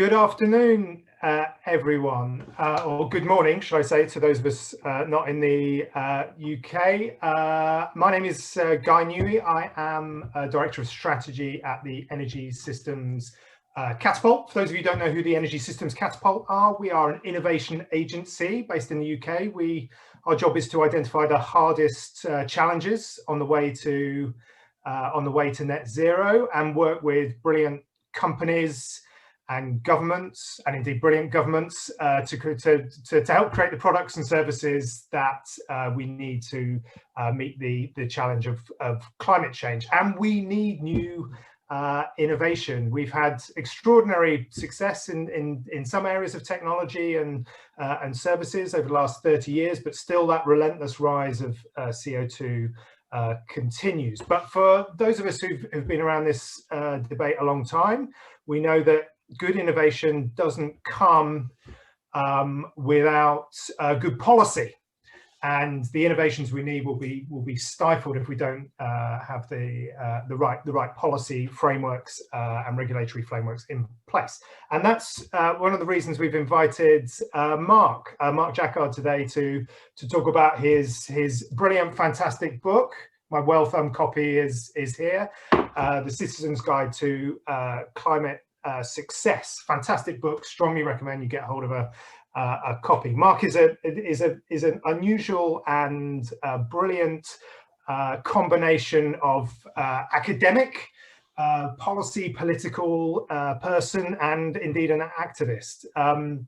Good afternoon, everyone, or good morning, should I say, to those of us not in the UK. My name is Guy Newey. I am Director of Strategy at the Energy Systems Catapult. For those of you who don't know who the Energy Systems Catapult are, we are an innovation agency based in the UK. Our job is to identify the hardest challenges on the way to net zero and work with brilliant companies and governments, and indeed brilliant governments, to help create the products and services that we need to meet the challenge of climate change. And we need new innovation. We've had extraordinary success in some areas of technology and services over the last 30 years, but still that relentless rise of CO2 continues. But for those of us who've been around this debate a long time, we know that good innovation doesn't come without good policy, and the innovations we need will be stifled if we don't have the right policy frameworks and regulatory frameworks in place. And that's one of the reasons we've invited Mark Jaccard today to talk about his brilliant, fantastic book. My well-thumbed copy is here, The Citizen's Guide to Climate Success. Fantastic book. Strongly recommend you get hold of a copy. Mark is an unusual and brilliant combination of academic, policy, political person, and indeed an activist. On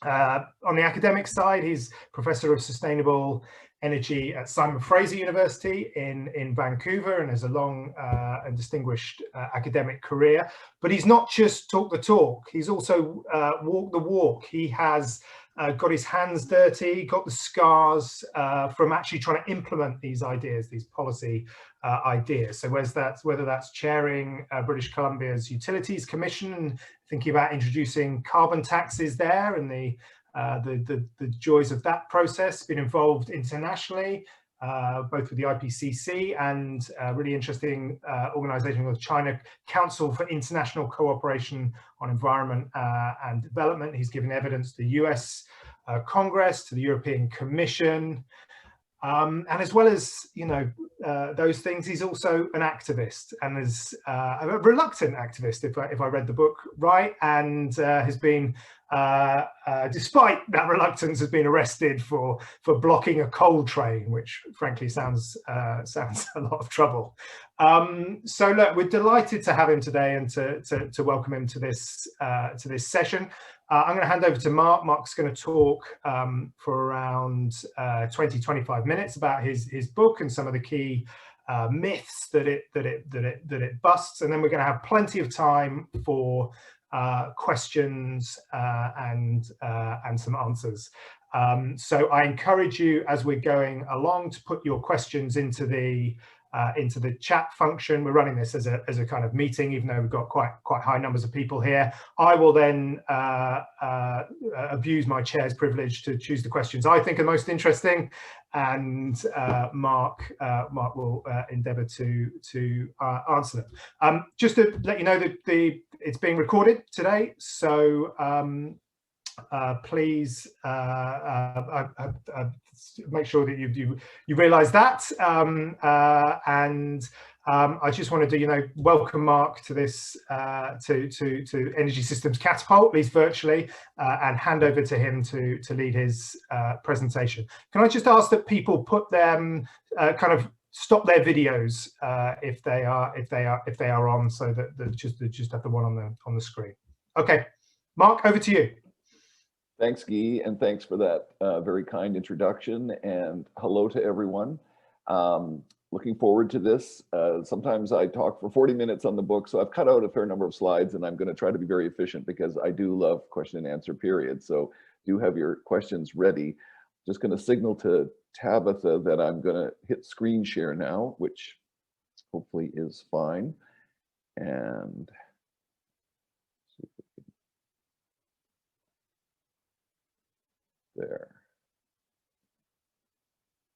the academic side, he's Professor of Sustainable Energy at Simon Fraser University in Vancouver, and has a long and distinguished academic career. But he's not just talked the talk, he's also walked the walk. He has got his hands dirty, got the scars from actually trying to implement these ideas, these policy ideas. So whether that's chairing British Columbia's Utilities Commission and thinking about introducing carbon taxes there, and the joys of that process, been involved internationally, both with the IPCC and a really interesting organization called China Council for International Cooperation on Environment and Development. He's given evidence to the US Congress, to the European Commission, and as well as those things, he's also an activist, and is a reluctant activist, if I read the book right, and has been, despite that reluctance, has been arrested for blocking a coal train, which frankly sounds a lot of trouble. So look, we're delighted to have him today and to welcome him to this session. I'm going to hand over to Mark. Mark's going to talk for around 20-25 minutes about his book and some of the key myths that it busts, and then we're going to have plenty of time for questions and some answers. So I encourage you, as we're going along, to put your questions into the chat function. We're running this as a kind of meeting, even though we've got quite high numbers of people here. I will then abuse my chair's privilege to choose the questions I think are most interesting, and Mark will endeavour to answer them. Just to let you know that it's being recorded today, so please make sure that you realise that, and I just wanted to welcome Mark to this to Energy Systems Catapult, at least virtually, and hand over to him to lead his presentation. Can I just ask that people put them kind of stop their videos if they are on, so that they just have the one on the screen. Okay, Mark, over to you. Thanks, Guy, and thanks for that very kind introduction, and hello to everyone. Looking forward to this. Sometimes I talk for 40 minutes on the book, so I've cut out a fair number of slides, and I'm going to try to be very efficient because I do love question and answer period. So do have your questions ready. Just going to signal to Tabitha that I'm going to hit screen share now, which hopefully is fine. And there.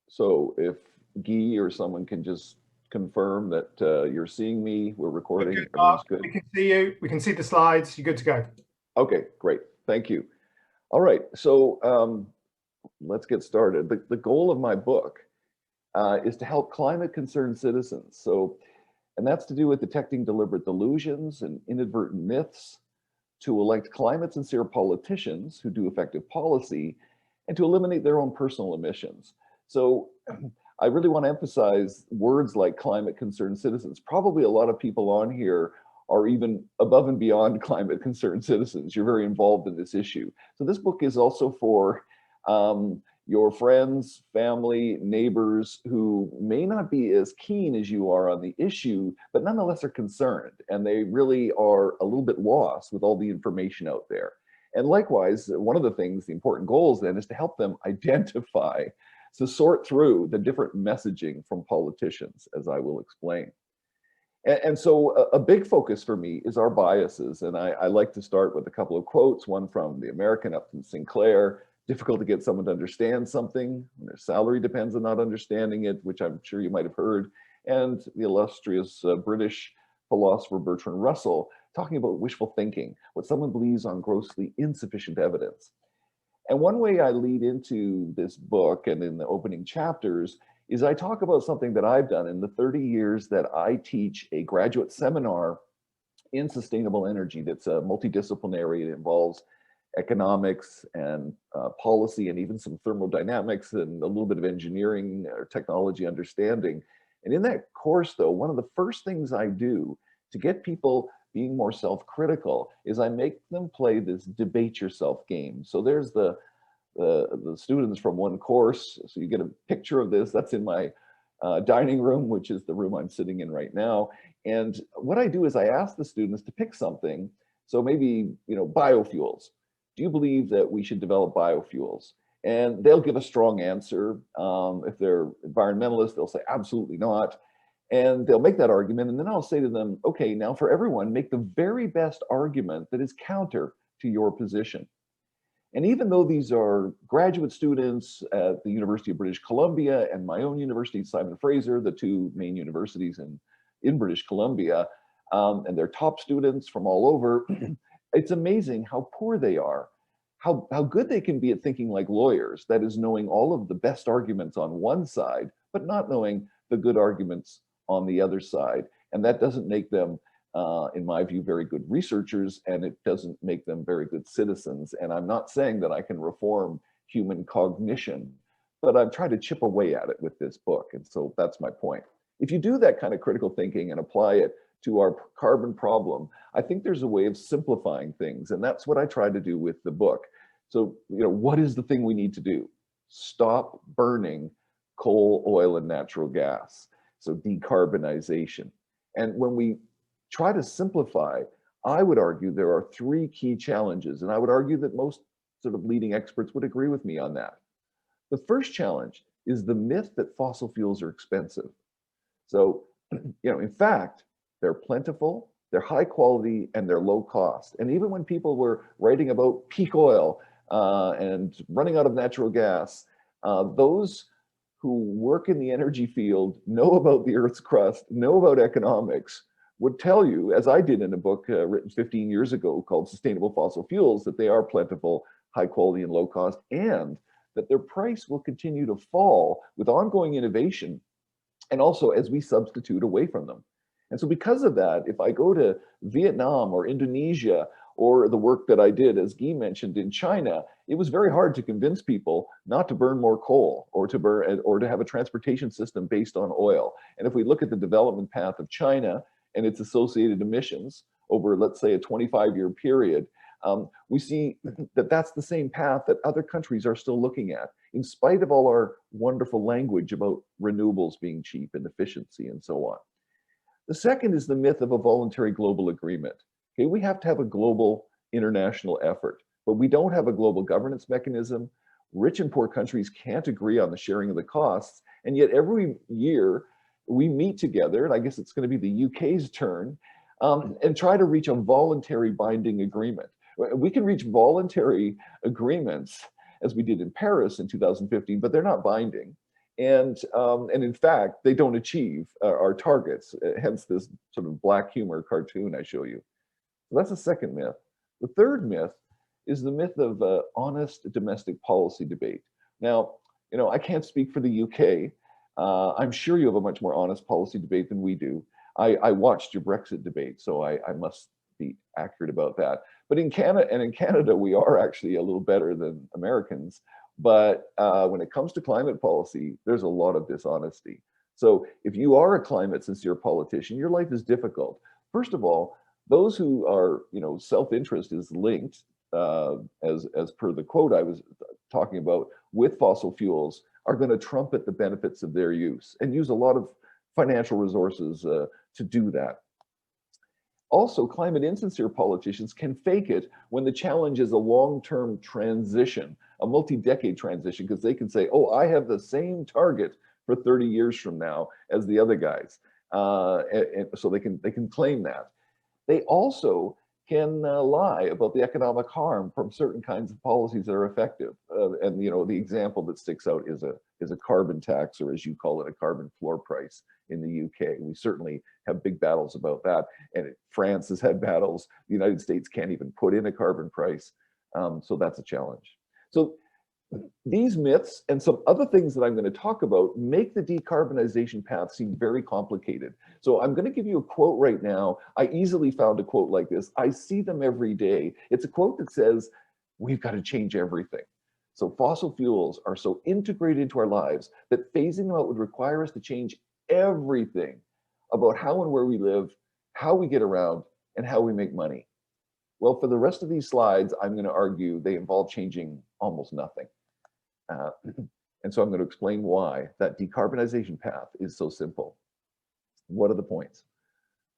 So if Guy or someone can just confirm that you're seeing me, we're recording. Good, Mark. Good. We can see you. We can see the slides. You're good to go. Okay, great. Thank you. All right, so let's get started. The goal of my book is to help climate-concerned citizens. And that's to do with detecting deliberate delusions and inadvertent myths, to elect climate-sincere politicians who do effective policy, and to eliminate their own personal emissions. So I really want to emphasize words like climate-concerned citizens. Probably a lot of people on here are even above and beyond climate-concerned citizens. You're very involved in this issue. So this book is also for your friends, family, neighbors who may not be as keen as you are on the issue, but nonetheless are concerned, and they really are a little bit lost with all the information out there. And likewise, one of the things, the important goals then, is to help them identify, to sort through the different messaging from politicians, as I will explain. And so a big focus for me is our biases. And I like to start with a couple of quotes, one from the American Upton Sinclair: difficult to get someone to understand something when their salary depends on not understanding it, which I'm sure you might have heard. And the illustrious British philosopher Bertrand Russell talking about wishful thinking, what someone believes on grossly insufficient evidence. And one way I lead into this book and in the opening chapters is I talk about something that I've done in the 30 years that I teach a graduate seminar in sustainable energy that's multidisciplinary. It involves economics and policy and even some thermodynamics and a little bit of engineering or technology understanding. And in that course, though, one of the first things I do to get people being more self-critical is I make them play this debate yourself game. So there's the students from one course. So you get a picture of this. That's in my dining room, which is the room I'm sitting in right now. And what I do is I ask the students to pick something. So maybe, biofuels. Do you believe that we should develop biofuels? And they'll give a strong answer. If they're environmentalists, they'll say absolutely not. And they'll make that argument. And then I'll say to them, okay, now for everyone, make the very best argument that is counter to your position. And even though these are graduate students at the University of British Columbia and my own university, Simon Fraser, the two main universities in British Columbia, and they're top students from all over, it's amazing how poor they are, how good they can be at thinking like lawyers, that is, knowing all of the best arguments on one side, but not knowing the good arguments on the other side. And that doesn't make them in my view, very good researchers, and it doesn't make them very good citizens. And I'm not saying that I can reform human cognition, but I'm trying to chip away at it with this book. And so that's my point. If you do that kind of critical thinking and apply it to our carbon problem, I think there's a way of simplifying things. And that's what I try to do with the book. So, what is the thing we need to do? Stop burning coal, oil, and natural gas. So decarbonization. And when we try to simplify, I would argue there are three key challenges, and I would argue that most sort of leading experts would agree with me on that. The first challenge is the myth that fossil fuels are expensive. So, in fact, they're plentiful, they're high quality, and they're low cost. And even when people were writing about peak oil and running out of natural gas, those who work in the energy field, know about the Earth's crust, know about economics, would tell you, as I did in a book written 15 years ago called Sustainable Fossil Fuels, that they are plentiful, high quality, and low cost, and that their price will continue to fall with ongoing innovation, and also as we substitute away from them. And so because of that, if I go to Vietnam or Indonesia, or the work that I did, as Guy mentioned, in China, it was very hard to convince people not to burn more coal or to have a transportation system based on oil. And if we look at the development path of China and its associated emissions over, let's say, a 25-year period, we see that that's the same path that other countries are still looking at, in spite of all our wonderful language about renewables being cheap and efficiency and so on. The second is the myth of a voluntary global agreement. Okay, we have to have a global international effort, but we don't have a global governance mechanism. Rich and poor countries can't agree on the sharing of the costs, and yet every year we meet together, and I guess it's going to be the UK's turn, and try to reach a voluntary binding agreement. We can reach voluntary agreements, as we did in Paris in 2015, but they're not binding. And in fact, they don't achieve our targets, hence this sort of black humor cartoon I show you. So that's the second myth. The third myth is the myth of honest domestic policy debate. Now, I can't speak for the UK. I'm sure you have a much more honest policy debate than we do. I watched your Brexit debate, so I must be accurate about that. But in Canada, we are actually a little better than Americans. But when it comes to climate policy, there's a lot of dishonesty. So if you are a climate sincere politician, your life is difficult. First of all, those who are, self-interest is linked, as per the quote I was talking about, with fossil fuels, are going to trumpet the benefits of their use and use a lot of financial resources to do that. Also, climate insincere politicians can fake it when the challenge is a long-term transition, a multi-decade transition, because they can say, oh, I have the same target for 30 years from now as the other guys. And so they can claim that. They also can lie about the economic harm from certain kinds of policies that are effective. And the example that sticks out is a carbon tax, or as you call it, a carbon floor price in the UK. We certainly have big battles about that. And France has had battles. The United States can't even put in a carbon price. So that's a challenge. So these myths and some other things that I'm going to talk about make the decarbonization path seem very complicated. So I'm going to give you a quote right now. I easily found a quote like this. I see them every day. It's a quote that says, we've got to change everything. So fossil fuels are so integrated into our lives that phasing them out would require us to change everything about how and where we live, how we get around, and how we make money. Well, for the rest of these slides, I'm going to argue they involve changing almost nothing. And so I'm going to explain why that decarbonization path is so simple. What are the points?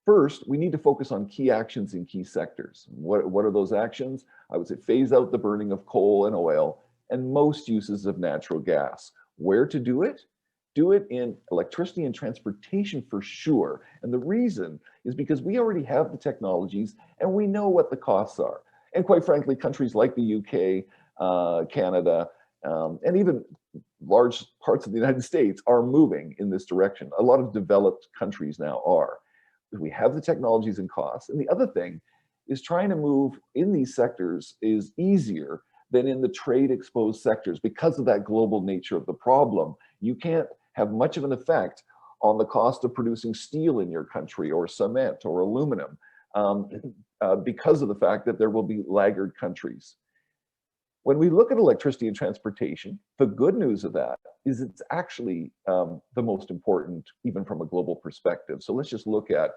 First, we need to focus on key actions in key sectors. What are those actions? I would say phase out the burning of coal and oil and most uses of natural gas. Where to do it? Do it in electricity and transportation for sure. And the reason is because we already have the technologies and we know what the costs are. And quite frankly, countries like the UK, Canada, and even large parts of the United States are moving in this direction. A lot of developed countries now are. We have the technologies and costs. And the other thing is trying to move in these sectors is easier than in the trade exposed sectors because of that global nature of the problem. You can't have much of an effect on the cost of producing steel in your country or cement or aluminum because of the fact that there will be laggard countries. When we look at electricity and transportation, the good news of that is it's actually the most important, even from a global perspective. So let's just look at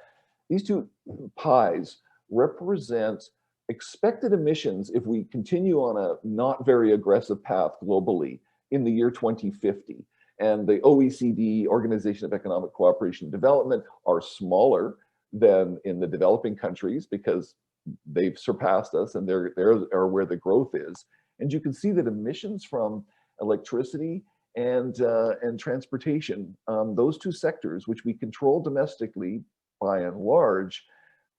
these two pies represent expected emissions if we continue on a not very aggressive path globally in the year 2050. And the OECD, Organization of Economic Cooperation and Development, are smaller than in the developing countries because they've surpassed us and they're where the growth is. And you can see that emissions from electricity and transportation, those two sectors, which we control domestically by and large,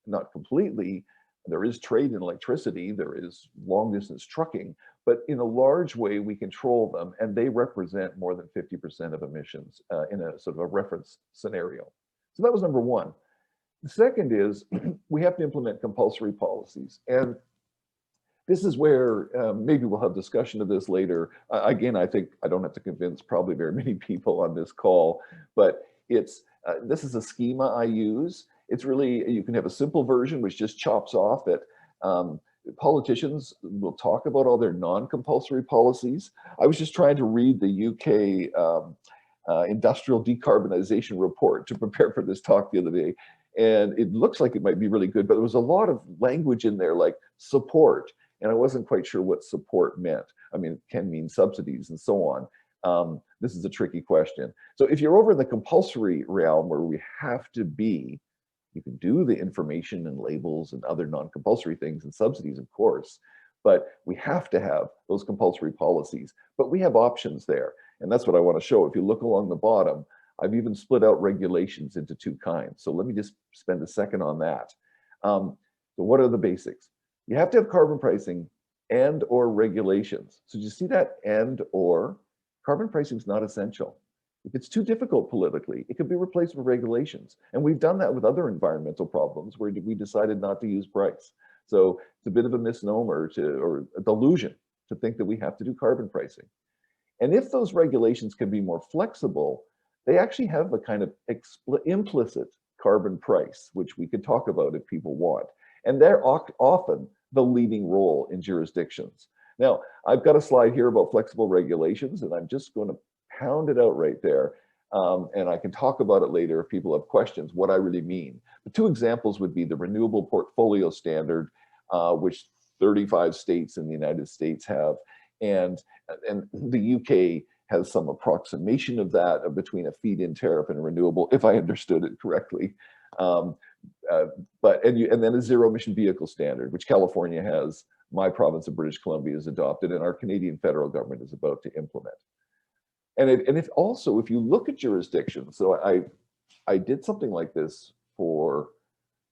not completely. There is trade in electricity, there is long distance trucking, but in a large way we control them and they represent more than 50% of emissions in a sort of a reference scenario. So that was number one. The second is we have to implement compulsory policies. And this is where maybe we'll have discussion of this later. Again, I think I don't have to convince probably very many people on this call, but it's this is a schema I use. It's really, you can have a simple version which just chops off it. Politicians will talk about all their non-compulsory policies. I was just trying to read the UK industrial decarbonization report to prepare for this talk the other day. And it looks like it might be really good, but there was a lot of language in there like support. And I wasn't quite sure what support meant. I mean, it can mean subsidies and so on. This is a tricky question. So if you're over in the compulsory realm where we have to be, you can do the information and labels and other non-compulsory things and subsidies, of course, but we have to have those compulsory policies. But we have options there. And that's what I want to show. If you look along the bottom, I've even split out regulations into two kinds. So let me just spend a second on that. So what are the basics? You have to have carbon pricing and or regulations. So do you see that and or? Carbon pricing is not essential. If it's too difficult politically, it could be replaced with regulations. And we've done that with other environmental problems where we decided not to use price. So it's a bit of a misnomer or a delusion to think that we have to do carbon pricing. And if those regulations can be more flexible, they actually have a kind of implicit carbon price, which we could talk about if people want. And they're often the leading role in jurisdictions. Now, I've got a slide here about flexible regulations, and I'm just going to pound it out right there. And I can talk about it later if people have questions, what I really mean. The two examples would be the Renewable Portfolio Standard, which 35 states in the United States have, and the UK has some approximation of that between a feed-in tariff and a renewable, if I understood it correctly. And then a zero-emission vehicle standard, which California has, my province of British Columbia has adopted, and our Canadian federal government is about to implement. And if also, if you look at jurisdictions, so I did something like this for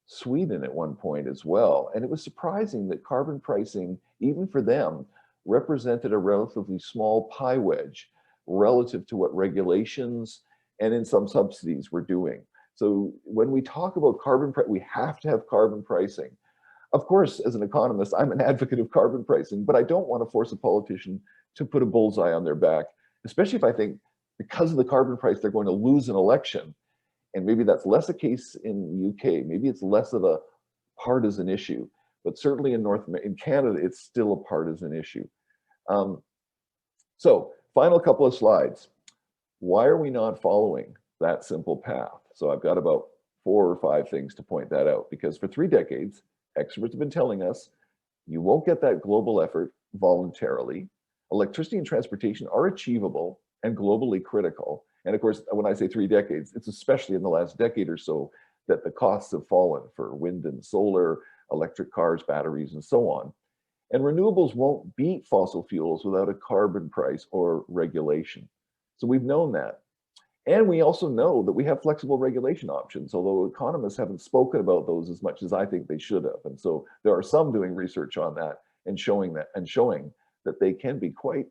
Sweden at one point as well, and it was surprising that carbon pricing, even for them, represented a relatively small pie wedge relative to what regulations and in some subsidies were doing. So when we talk about carbon price, we have to have carbon pricing. Of course, as an economist, I'm an advocate of carbon pricing, but I don't want to force a politician to put a bullseye on their back, especially if I think because of the carbon price, they're going to lose an election. And maybe that's less a case in the UK. Maybe it's less of a partisan issue, but certainly in Canada, it's still a partisan issue. So final couple of slides. Why are we not following that simple path? So I've got about 4 or 5 things to point that out, because for 3 decades, experts have been telling us you won't get that global effort voluntarily. Electricity and transportation are achievable and globally critical. And of course, when I say 3 decades, it's especially in the last decade or so that the costs have fallen for wind and solar, electric cars, batteries, and so on. And renewables won't beat fossil fuels without a carbon price or regulation. So we've known that. And we also know that we have flexible regulation options, although economists haven't spoken about those as much as I think they should have. And so there are some doing research on that and showing that they can be quite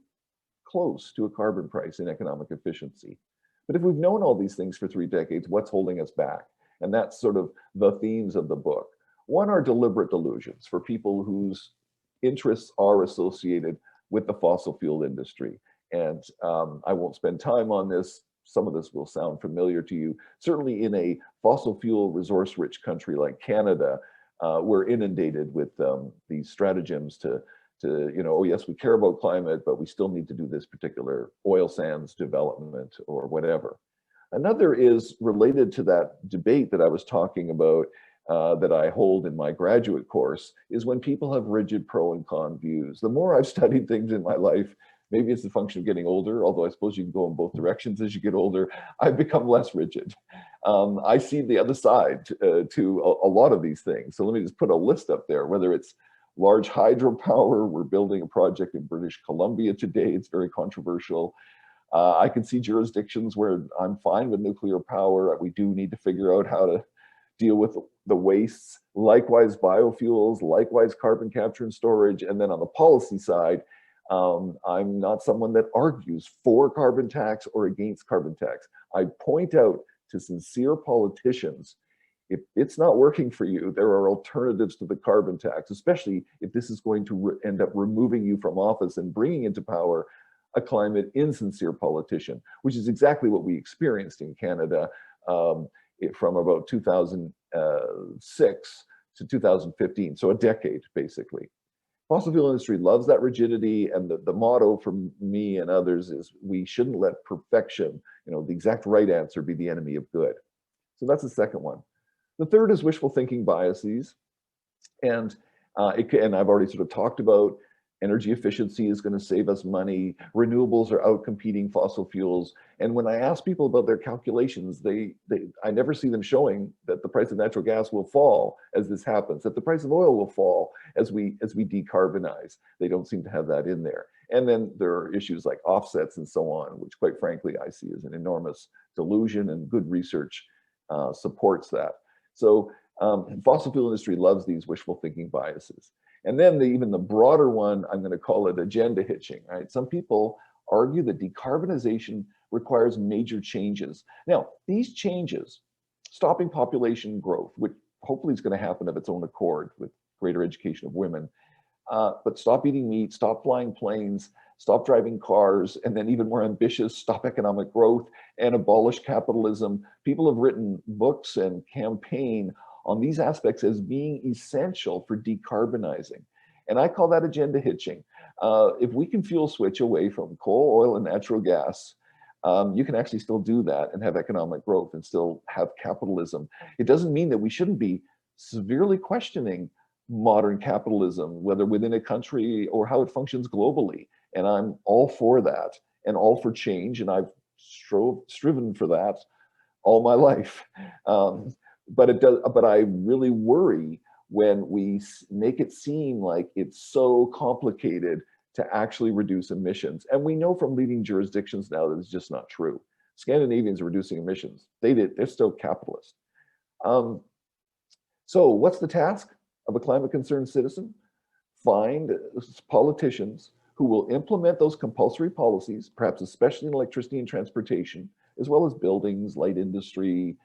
close to a carbon price in economic efficiency. But if we've known all these things for 3 decades, what's holding us back? And that's sort of the themes of the book. One are deliberate delusions for people whose interests are associated with the fossil fuel industry. And I won't spend time on this. Some of this will sound familiar to you. Certainly in a fossil fuel resource-rich country like Canada, we're inundated with these stratagems to, oh yes, we care about climate, but we still need to do this particular oil sands development or whatever. Another is related to that debate that I was talking about that I hold in my graduate course, is when people have rigid pro and con views. The more I've studied things in my life, maybe it's the function of getting older, although I suppose you can go in both directions as you get older, I've become less rigid. I see the other side to a lot of these things. So let me just put a list up there, whether it's large hydropower. We're building a project in British Columbia today. It's very controversial. I can see jurisdictions where I'm fine with nuclear power. We do need to figure out how to deal with the wastes, likewise biofuels, likewise carbon capture and storage. And then on the policy side, I'm not someone that argues for carbon tax or against carbon tax. I point out to sincere politicians, if it's not working for you, there are alternatives to the carbon tax, especially if this is going to end up removing you from office and bringing into power a climate insincere politician, which is exactly what we experienced in Canada from about 2006 to 2015, so a decade basically. Fossil fuel industry loves that rigidity, and the motto from me and others is we shouldn't let perfection, the exact right answer, be the enemy of good. So that's the second one. The third is wishful thinking biases, and I've already sort of talked about energy efficiency is going to save us money. Renewables are outcompeting fossil fuels. And when I ask people about their calculations, I never see them showing that the price of natural gas will fall as this happens, that the price of oil will fall as we decarbonize. They don't seem to have that in there. And then there are issues like offsets and so on, which quite frankly, I see as an enormous delusion, and good research supports that. So fossil fuel industry loves these wishful thinking biases. And then even the broader one, I'm going to call it agenda hitching, right? Some people argue that decarbonization requires major changes. Now, these changes, stopping population growth, which hopefully is going to happen of its own accord with greater education of women. But stop eating meat, stop flying planes, stop driving cars, and then even more ambitious, stop economic growth and abolish capitalism. People have written books and campaign on these aspects as being essential for decarbonizing. And I call that agenda hitching. If we can fuel switch away from coal, oil, and natural gas, you can actually still do that and have economic growth and still have capitalism. It doesn't mean that we shouldn't be severely questioning modern capitalism, whether within a country or how it functions globally. And I'm all for that and all for change. And I've striven for that all my life. But I really worry when we make it seem like it's so complicated to actually reduce emissions. And we know from leading jurisdictions now that it's just not true. Scandinavians are reducing emissions. They're still capitalist. So what's the task of a climate concerned citizen? Find politicians who will implement those compulsory policies, perhaps especially in electricity and transportation, as well as buildings, light industry,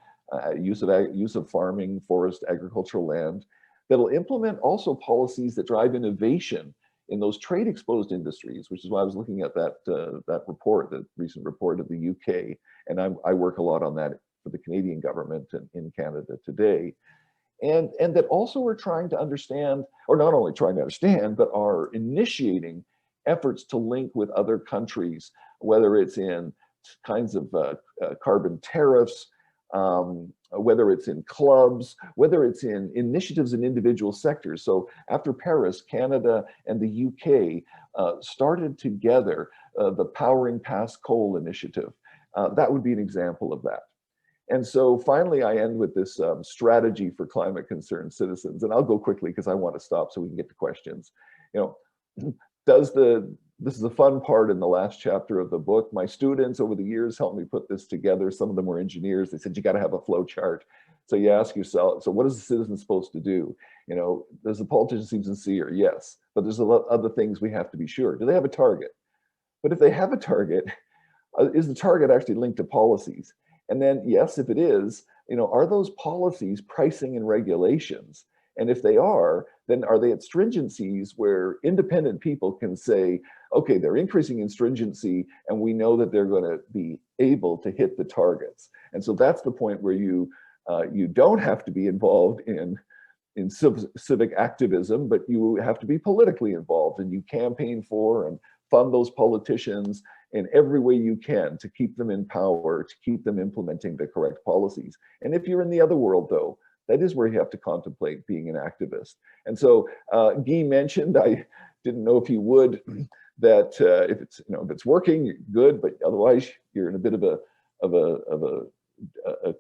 use of farming, forest, agricultural land, that'll implement also policies that drive innovation in those trade exposed industries, which is why I was looking at that report, the recent report of the UK, and I work a lot on that for the Canadian government and in Canada today. And that also are trying to understand, or not only trying to understand, but are initiating efforts to link with other countries, whether it's in kinds of carbon tariffs, whether it's in clubs, whether it's in initiatives in individual sectors. So after Paris, Canada and the UK started together the Powering Past Coal initiative. That would be an example of that. And so finally, I end with this strategy for climate concerned citizens. And I'll go quickly because I want to stop so we can get to questions. You know, this is a fun part in the last chapter of the book. My students over the years helped me put this together. Some of them were engineers. They said, you got to have a flow chart. So you ask yourself, so what is the citizen supposed to do? You know, does the politician seem sincere? Yes, but there's a lot of other things we have to be sure. Do they have a target? But if they have a target, is the target actually linked to policies? And then, yes, if it is, you know, are those policies pricing and regulations? And if they are, then are they at stringencies where independent people can say, okay, they're increasing in stringency and we know that they're going to be able to hit the targets. And so that's the point where you don't have to be involved in civic activism, but you have to be politically involved, and you campaign for and fund those politicians in every way you can to keep them in power, to keep them implementing the correct policies. And if you're in the other world, though, that is where you have to contemplate being an activist. And so Guy mentioned, I didn't know if he would, that if it's working, good, but otherwise you're in a bit of a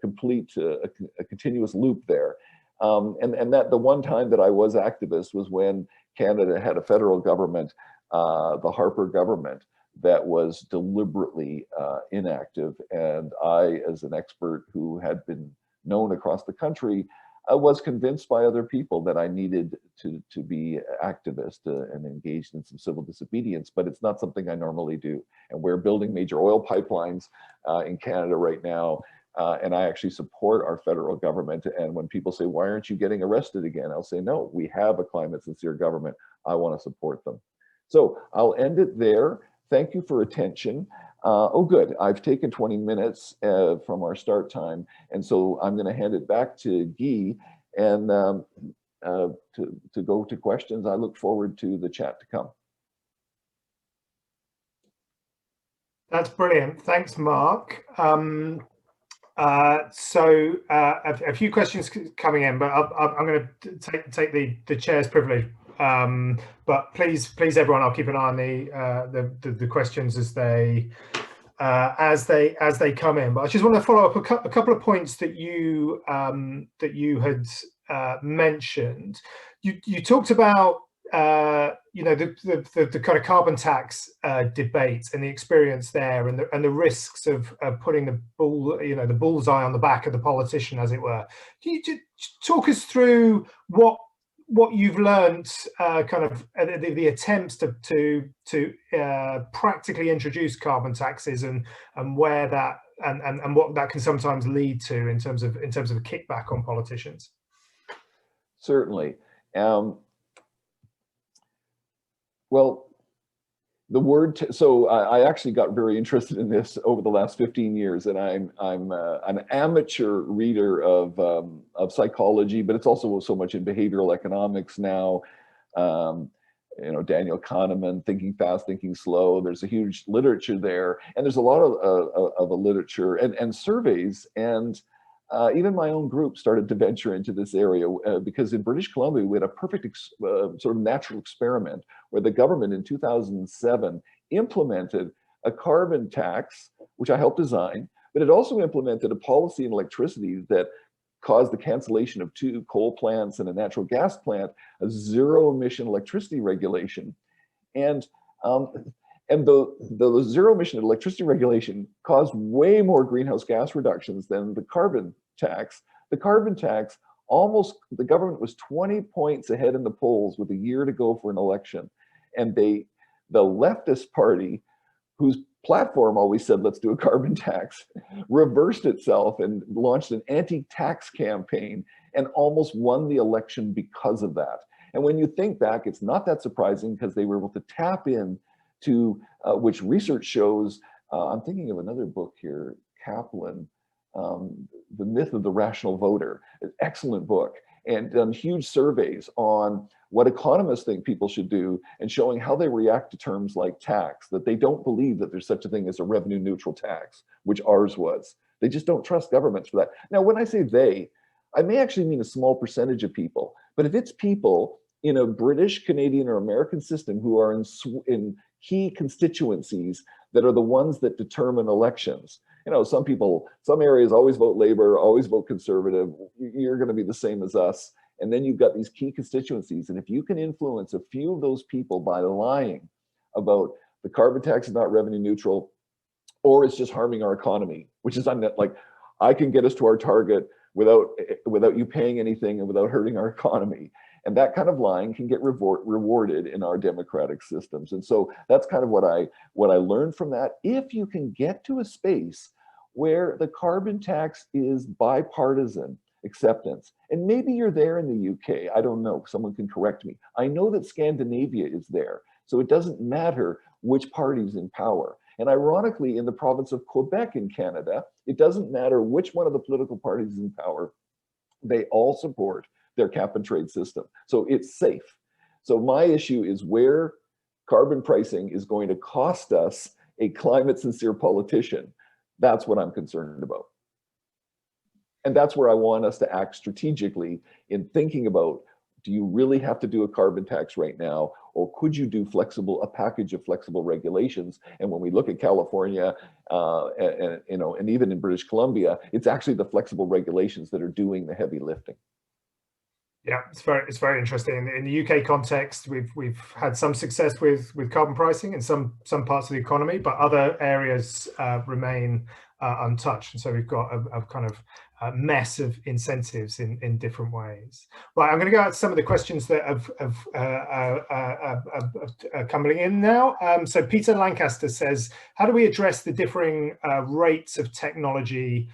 complete, a continuous loop there. And that the one time that I was activist was when Canada had a federal government, the Harper government, that was deliberately inactive. And I, as an expert who had been known across the country, I was convinced by other people that I needed to be activist and engaged in some civil disobedience, but it's not something I normally do. And we're building major oil pipelines in Canada right now. And I actually support our federal government. And when people say, why aren't you getting arrested again? I'll say, no, we have a climate sincere government. I want to support them. So I'll end it there. Thank you for attention. Oh, good. I've taken 20 minutes from our start time. And so I'm going to hand it back to Guy and to go to questions. I look forward to the chat to come. That's brilliant. Thanks, Mark. So a few questions coming in, but I'm going to take the chair's privilege. But please, everyone, I'll keep an eye on the questions as they come in. But I just want to follow up a couple of points that you had mentioned. You talked about the kind of carbon tax debate and the experience there, and the risks of putting the bullseye on the back of the politician, as it were. Can you talk us through what you've learned, kind of the attempts to practically introduce carbon taxes, and where that and what that can sometimes lead to in terms of a kickback on politicians? Certainly. Um, well, the word, so I actually got very interested in this over the last 15 years, and I'm an amateur reader of psychology, but it's also so much in behavioral economics now. You know, Daniel Kahneman, Thinking Fast, Thinking Slow. There's a huge literature there, and there's a lot of a literature and surveys, and even my own group started to venture into this area because in British Columbia we had a perfect sort of natural experiment where the government in 2007 implemented a carbon tax, which I helped design, but it also implemented a policy in electricity that caused the cancellation of 2 coal plants and a natural gas plant, a zero emission electricity regulation. And the zero emission electricity regulation caused way more greenhouse gas reductions than the carbon tax. The carbon tax, the government was 20 points ahead in the polls with a year to go for an election. And the leftist party, whose platform always said, let's do a carbon tax, reversed itself and launched an anti-tax campaign and almost won the election because of that. And when you think back, it's not that surprising because they were able to tap in to which research shows, I'm thinking of another book here, Kaplan, The Myth of the Rational Voter, an excellent book, and done huge surveys on what economists think people should do and showing how they react to terms like tax, that they don't believe that there's such a thing as a revenue neutral tax, which ours was. They just don't trust governments for that. Now, when I say they, I may actually mean a small percentage of people, but if it's people in a British, Canadian, or American system who are in key constituencies that are the ones that determine elections. You know, some people, some areas always vote Labor, always vote Conservative. You're going to be the same as us. And then you've got these key constituencies. And if you can influence a few of those people by lying about the carbon tax is not revenue neutral, or it's just harming our economy, which is like, I can get us to our target without you paying anything and without hurting our economy. And that kind of lying can get rewarded in our democratic systems. And so that's kind of what I learned from that. If you can get to a space where the carbon tax is bipartisan acceptance, and maybe you're there in the UK, I don't know, someone can correct me. I know that Scandinavia is there, so it doesn't matter which party's in power. And ironically, in the province of Quebec in Canada, it doesn't matter which one of the political parties is in power, they all support their cap and trade system. So it's safe. So my issue is where carbon pricing is going to cost us a climate sincere politician. That's what I'm concerned about. And that's where I want us to act strategically in thinking about, do you really have to do a carbon tax right now? Or could you do a package of flexible regulations? And when we look at California, and even in British Columbia, it's actually the flexible regulations that are doing the heavy lifting. Yeah, it's very interesting. In the UK context, we've had some success with carbon pricing in some parts of the economy, but other areas remain untouched. And so we've got a kind of mess of incentives in different ways. Right, I'm going to go out to some of the questions that are coming in now. So Peter Lancaster says, how do we address the differing rates of technology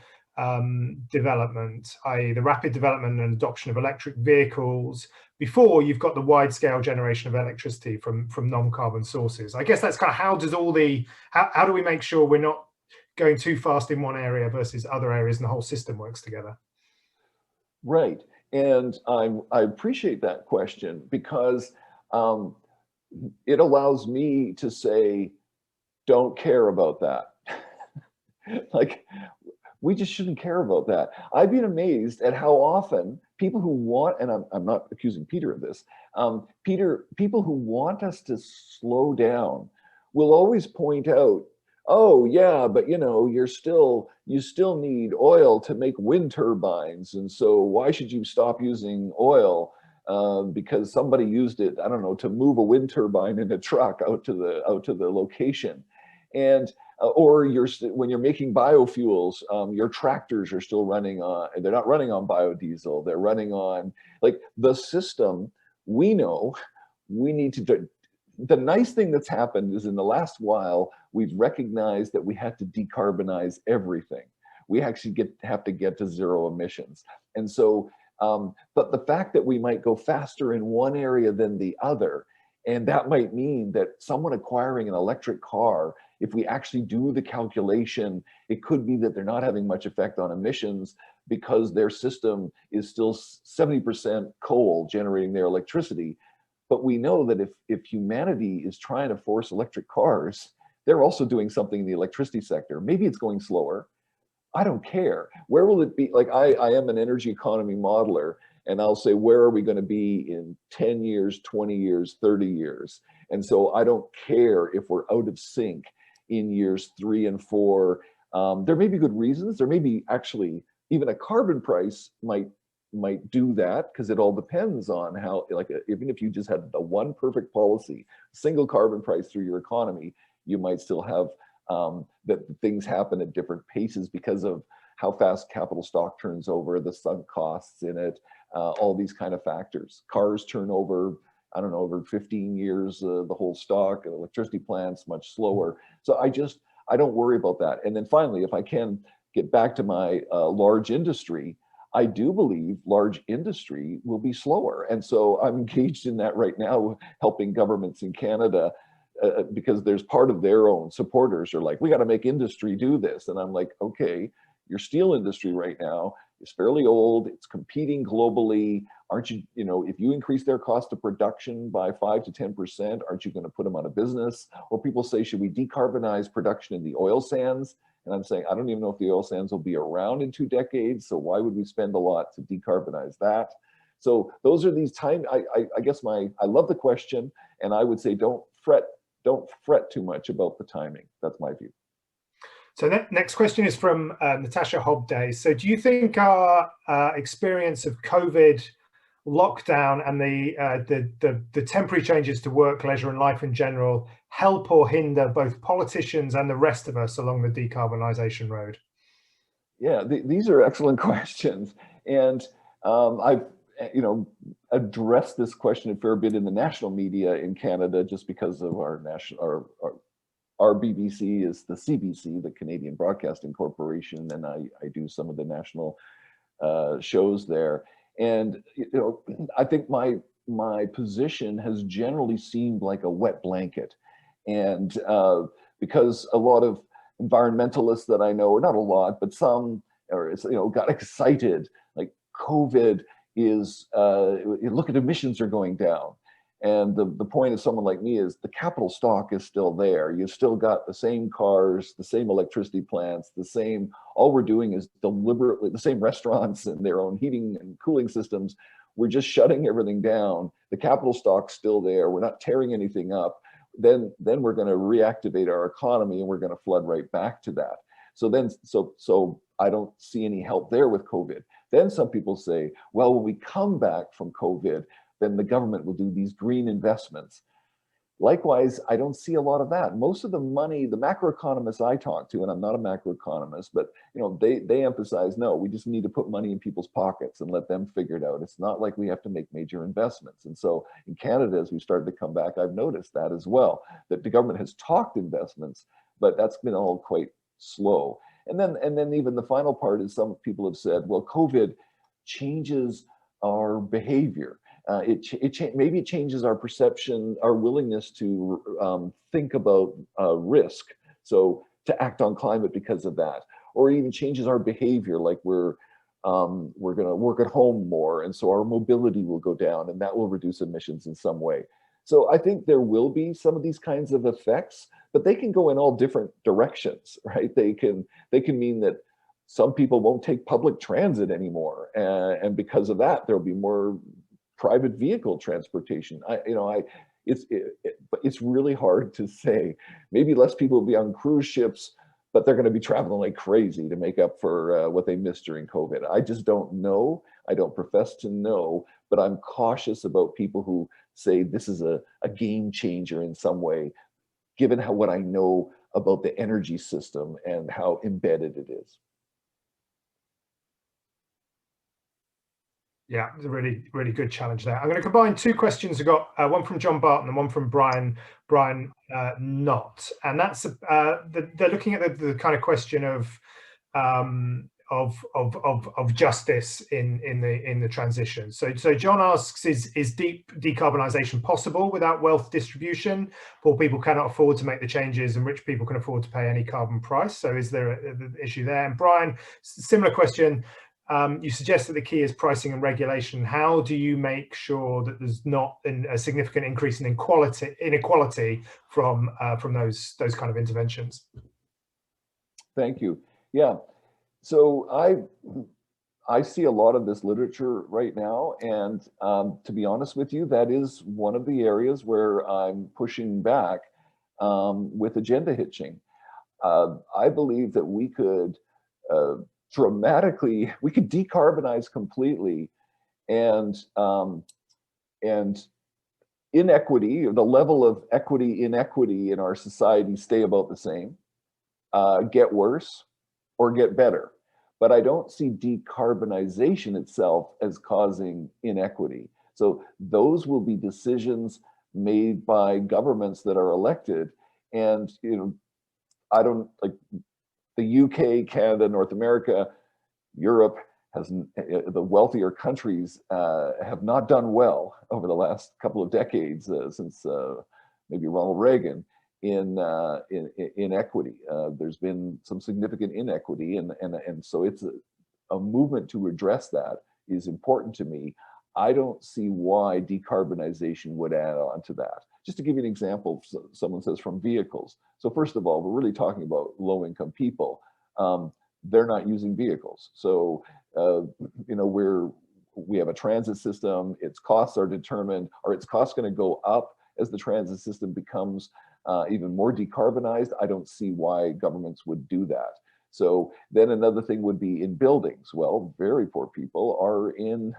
development, i.e. the rapid development and adoption of electric vehicles before you've got the wide scale generation of electricity from non-carbon sources? I guess that's kind of how do we make sure we're not going too fast in one area versus other areas and the whole system works together? Right. And I appreciate that question because it allows me to say, don't care about that. Like, we just shouldn't care about that. I've been amazed at how often people who want, and I'm not accusing Peter of this, people who want us to slow down will always point out, oh yeah, but you still need oil to make wind turbines, and so why should you stop using oil? Because somebody used it, I don't know, to move a wind turbine in a truck out to the location. And or when you're making biofuels, your tractors are still running on, they're not running on biodiesel, they're running on, like, the system. We know we need to do. The nice thing that's happened is in the last while, we've recognized that we had to decarbonize everything. We actually have to get to zero emissions. And so But the fact that we might go faster in one area than the other, and that might mean that someone acquiring an electric car, if we actually do the calculation, it could be that they're not having much effect on emissions because their system is still 70% coal generating their electricity. But we know that if humanity is trying to force electric cars, they're also doing something in the electricity sector. Maybe it's going slower. I don't care. Where will it be? Like I am an energy economy modeler, and I'll say, where are we going to be in 10 years, 20 years, 30 years? And so I don't care if we're out of sync in years 3 and 4. There may be good reasons. There may be actually even a carbon price might do that, because it all depends on how, like, even if you just had the one perfect policy, single carbon price through your economy, you might still have that things happen at different paces because of how fast capital stock turns over, the sunk costs in it, all these kind of factors. Cars turn over, I don't know, over 15 years, the whole stock, electricity plants much slower. So I don't worry about that. And then finally, if I can get back to my large industry, I do believe large industry will be slower. And so I'm engaged in that right now, helping governments in Canada, because there's part of their own supporters are like, we got to make industry do this. And I'm like, okay, your steel industry right now is fairly old. It's competing globally. Aren't you, if you increase their cost of production by 5 to 10%, aren't you going to put them out of business? Or people say, should we decarbonize production in the oil sands? And I'm saying, I don't even know if the oil sands will be around in 2 decades. So why would we spend a lot to decarbonize that? So those are these time, I guess I love the question, and I would say, don't fret too much about the timing. That's my view. So next question is from Natasha Hobday. So do you think our experience of COVID lockdown and the temporary changes to work, leisure and life in general help or hinder both politicians and the rest of us along the decarbonisation road? Yeah, these are excellent questions. And I've addressed this question a fair bit in the national media in Canada, just because of our BBC is the CBC, the Canadian Broadcasting Corporation, and I do some of the national shows there. And I think my position has generally seemed like a wet blanket, and because a lot of environmentalists that I know, not a lot, but some, got excited, like COVID is look at emissions are going down. And the point of someone like me is the capital stock is still there. You've still got the same cars, the same electricity plants, all we're doing is deliberately, the same restaurants and their own heating and cooling systems. We're just shutting everything down. The capital stock's still there. We're not tearing anything up. Then we're going to reactivate our economy, and we're going to flood right back to that. So I don't see any help there with COVID. Then some people say, well, when we come back from COVID, then the government will do these green investments. Likewise, I don't see a lot of that. Most of the money, the macroeconomists I talk to, and I'm not a macroeconomist, but they emphasize, no, we just need to put money in people's pockets and let them figure it out. It's not like we have to make major investments. And so in Canada, as we started to come back, I've noticed that as well, that the government has talked investments, but that's been all quite slow. And then even the final part is, some people have said, well, COVID changes our behavior. Maybe it changes our perception, our willingness to think about risk, so to act on climate because of that, or even changes our behavior, like we're going to work at home more, and so our mobility will go down, and that will reduce emissions in some way. So I think there will be some of these kinds of effects, but they can go in all different directions, right? They can mean that some people won't take public transit anymore, and because of that, there'll be more private vehicle transportation. But it's really hard to say. Maybe less people will be on cruise ships, but they're going to be traveling like crazy to make up for what they missed during COVID. I just don't know. I don't profess to know, but I'm cautious about people who say this is a game changer in some way, given what I know about the energy system and how embedded it is. Yeah, it's a really, really good challenge there. I'm going to combine 2 questions. I've got one from John Barton and one from Brian Knott. And that's they're looking at the kind of question of of justice in the transition. So John asks, is deep decarbonisation possible without wealth distribution? Poor people cannot afford to make the changes, and rich people can afford to pay any carbon price. So is there an issue there? And Brian, similar question. You suggest that the key is pricing and regulation. How do you make sure that there's not a significant increase in inequality from those kind of interventions? Thank you. Yeah, so I see a lot of this literature right now, and to be honest with you, that is one of the areas where I'm pushing back with agenda hitching. I believe that we could we could decarbonize completely, and inequity, the level of inequity in our society stay about the same, get worse, or get better. But I don't see decarbonization itself as causing inequity. So those will be decisions made by governments that are elected. And I don't, like, the UK, Canada, North America, Europe, the wealthier countries have not done well over the last couple of decades, since maybe Ronald Reagan, in equity. There's been some significant inequity, and so it's a movement to address that is important to me. I don't see why decarbonization would add on to that. Just to give you an example, someone says from vehicles. So first of all, we're really talking about low-income people. They're not using vehicles. So, we have a transit system, its costs are determined. Are its costs going to go up as the transit system becomes even more decarbonized? I don't see why governments would do that. So then another thing would be in buildings. Well, very poor people are in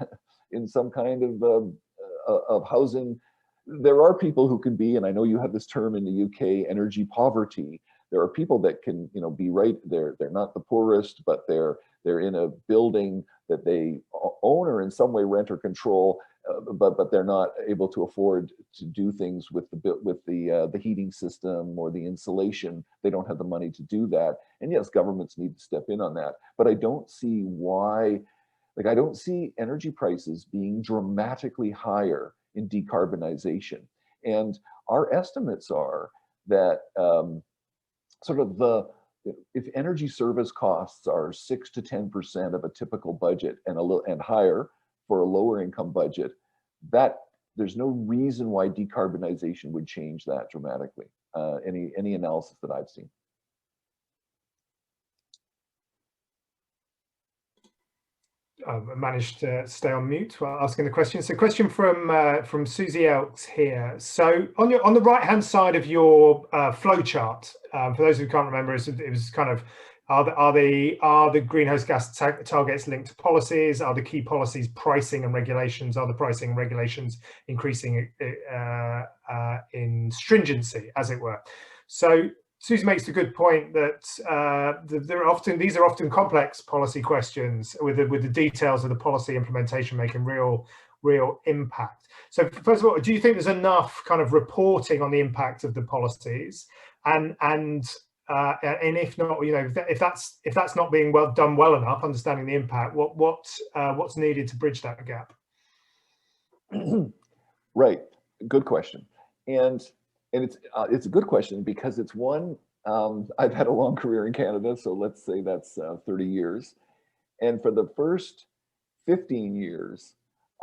some kind of housing. There are people who can be, and I know you have this term in the UK, energy poverty. There are people that can, be right there. They're not the poorest, but they're in a building that they own or in some way rent or control, but they're not able to afford to do things with the heating system or the insulation. They don't have the money to do that. And yes, governments need to step in on that. But I don't see why. Like, I don't see energy prices being dramatically higher in decarbonization. And our estimates are that if energy service costs are 6 to 10% of a typical budget and higher for a lower income budget, that there's no reason why decarbonization would change that dramatically. Any analysis that I've seen. I managed to stay on mute while asking the question. So, question from Susie Elks here. So, on the right hand side of your flow chart, for those who can't remember, it was kind of are the greenhouse gas targets linked to policies? Are the key policies pricing and regulations? Are the pricing and regulations increasing in stringency, as it were? So, Susie makes a good point that these are often complex policy questions with the details of the policy implementation making real impact. So first of all, do you think there's enough kind of reporting on the impact of the policies, and if not, if that's not being done well enough, understanding the impact, what's needed to bridge that gap? Right, good question, and it's a good question because it's one, I've had a long career in Canada, so let's say that's 30 years. And for the first 15 years,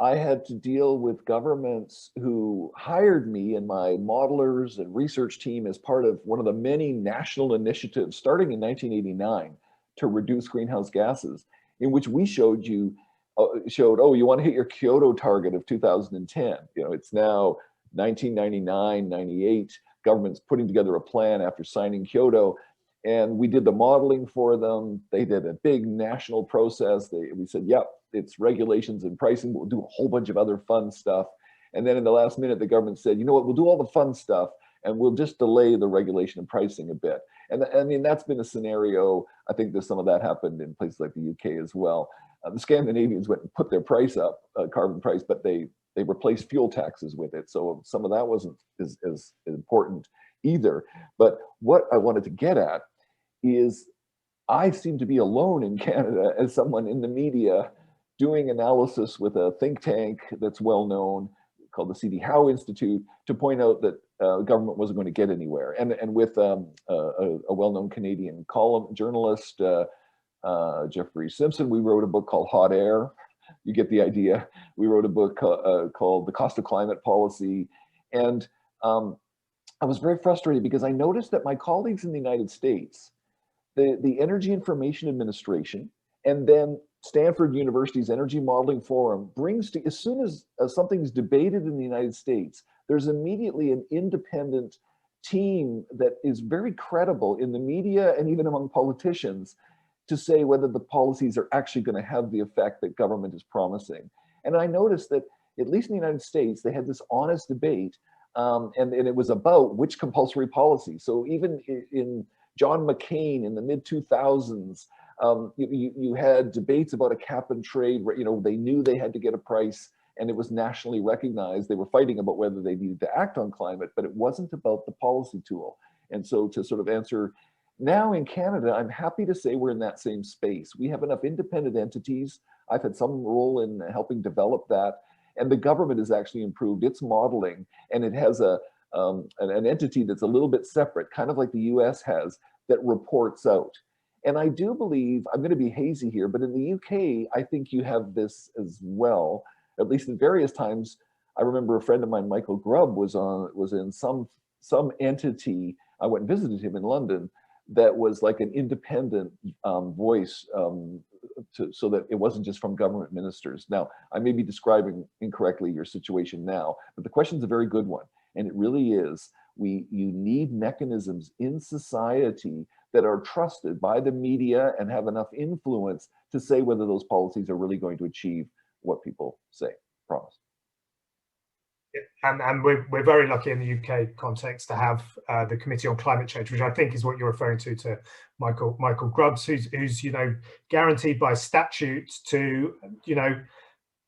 I had to deal with governments who hired me and my modelers and research team as part of one of the many national initiatives starting in 1989 to reduce greenhouse gases, in which we showed, you want to hit your Kyoto target of 2010. It's now 1999, 98, government's putting together a plan after signing Kyoto, and we did the modeling for them. They did a big national process. We said, yep, it's regulations and pricing. We'll do a whole bunch of other fun stuff. And then in the last minute, the government said, you know what, we'll do all the fun stuff and we'll just delay the regulation and pricing a bit. And I mean, that's been a scenario. I think there's some of that happened in places like the UK as well. The Scandinavians went and put their price up, carbon price, but they replaced fuel taxes with it. So some of that wasn't as important either. But what I wanted to get at is I seem to be alone in Canada as someone in the media doing analysis with a think tank that's well known called the C.D. Howe Institute to point out that government wasn't going to get anywhere. And with a well-known Canadian column journalist, Jeffrey Simpson, we wrote a book called Hot Air. You get the idea. We wrote a book called The Cost of Climate Policy. And I was very frustrated because I noticed that my colleagues in the United States, the Energy Information Administration, and then Stanford University's Energy Modeling Forum brings to, as soon as something's debated in the United States, there's immediately an independent team that is very credible in the media and even among politicians to say whether the policies are actually going to have the effect that government is promising. And I noticed that, at least in the United States, they had this honest debate, and it was about which compulsory policy. So even in John McCain in the mid-2000s, you had debates about a cap and trade where, they knew they had to get a price and it was nationally recognized. They were fighting about whether they needed to act on climate, but it wasn't about the policy tool. And so to sort of answer, now in Canada, I'm happy to say we're in that same space. We have enough independent entities. I've had some role in helping develop that. And the government has actually improved its modeling, and it has an entity that's a little bit separate, kind of like the US has, that reports out. And I do believe, I'm going to be hazy here, but in the UK, I think you have this as well, at least in various times. I remember a friend of mine, Michael Grubb, was in some entity. I went and visited him in London that was like an independent voice so that it wasn't just from government ministers. Now, I may be describing incorrectly your situation now, but the question's a very good one. And it really is, you need mechanisms in society that are trusted by the media and have enough influence to say whether those policies are really going to achieve what people say, promise. And we're very lucky in the UK context to have the Committee on Climate Change, which I think is what you're referring to Michael Grubbs, who's guaranteed by statute to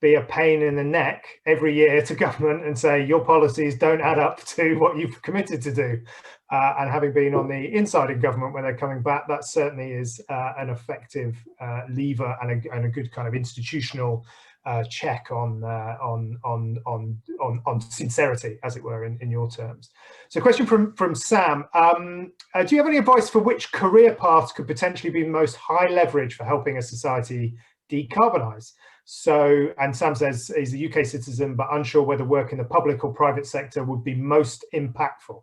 be a pain in the neck every year to government and say your policies don't add up to what you've committed to do. And having been on the inside in government when they're coming back, that certainly is an effective lever and a good kind of institutional check on sincerity, as it were, in your terms. So, question from Sam: do you have any advice for which career paths could potentially be most high leverage for helping a society decarbonise? So, and Sam says he's a UK citizen, but unsure whether work in the public or private sector would be most impactful.